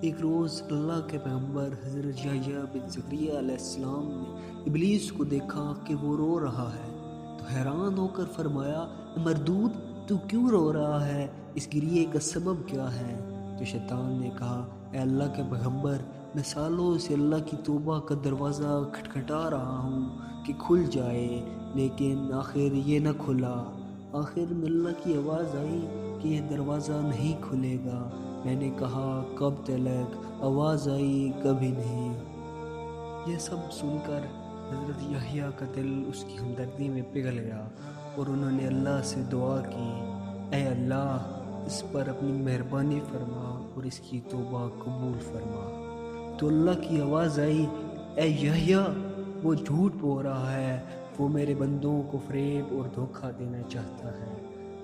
ایک روز اللہ کے پیغمبر حضرت یحییٰ بن زکریا علیہ السلام نے ابلیس کو دیکھا کہ وہ رو رہا ہے تو حیران ہو کر فرمایا، اے مردود، تو کیوں رو رہا ہے؟ اس گریے کا سبب کیا ہے؟ تو شیطان نے کہا، اے اللہ کے پیغمبر، میں سالوں سے اللہ کی توبہ کا دروازہ کھٹکھٹا رہا ہوں کہ کھل جائے، لیکن آخر یہ نہ کھلا۔ آخر میں اللہ کی آواز آئی کہ یہ دروازہ نہیں کھلے گا۔ میں نے کہا، کب تلک؟ آواز آئی، کبھی نہیں۔ یہ سب سن کر حضرت یحییٰ کا دل اس کی ہمدردی میں پگھل گیا اور انہوں نے اللہ سے دعا کی، اے اللہ، اس پر اپنی مہربانی فرما اور اس کی توبہ قبول فرما۔ تو اللہ کی آواز آئی، اے یحییٰ، وہ جھوٹ بول رہا ہے، وہ میرے بندوں کو فریب اور دھوکہ دینا چاہتا ہے۔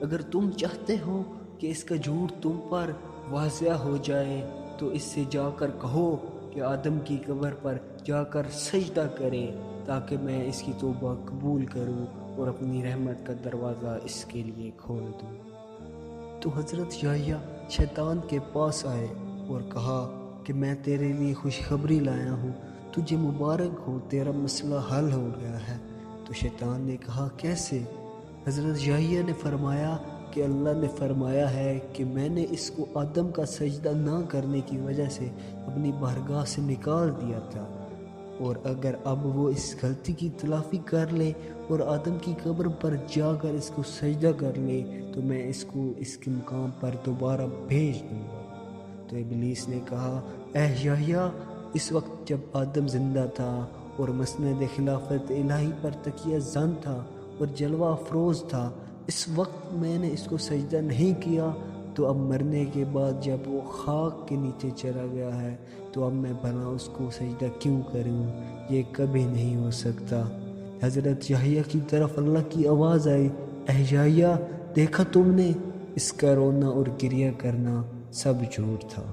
اگر تم چاہتے ہو کہ اس کا جھوٹ تم پر واضح ہو جائے تو اس سے جا کر کہو کہ آدم کی قبر پر جا کر سجدہ کرے تاکہ میں اس کی توبہ قبول کروں اور اپنی رحمت کا دروازہ اس کے لیے کھول دوں۔ تو حضرت یحییٰ شیطان کے پاس آئے اور کہا کہ میں تیرے لیے خوشخبری لایا ہوں، تجھے مبارک ہو، تیرا مسئلہ حل ہو گیا ہے۔ تو شیطان نے کہا، کیسے؟ حضرت یحییٰ نے فرمایا کہ اللہ نے فرمایا ہے کہ میں نے اس کو آدم کا سجدہ نہ کرنے کی وجہ سے اپنی بارگاہ سے نکال دیا تھا، اور اگر اب وہ اس غلطی کی تلافی کر لے اور آدم کی قبر پر جا کر اس کو سجدہ کر لے تو میں اس کو اس کے مقام پر دوبارہ بھیج دوں گا۔ تو ابلیس نے کہا، اے یحییٰ، اس وقت جب آدم زندہ تھا اور مسند خلافت الہی پر تکیہ زن تھا اور جلوہ افروز تھا، اس وقت میں نے اس کو سجدہ نہیں کیا، تو اب مرنے کے بعد جب وہ خاک کے نیچے چلا گیا ہے تو اب میں بھلا اس کو سجدہ کیوں کروں؟ یہ کبھی نہیں ہو سکتا۔ حضرت یحییٰ کی طرف اللہ کی آواز آئی، اے یحییٰ، دیکھا تم نے؟ اس کا رونا اور گریہ کرنا سب جھوٹ تھا۔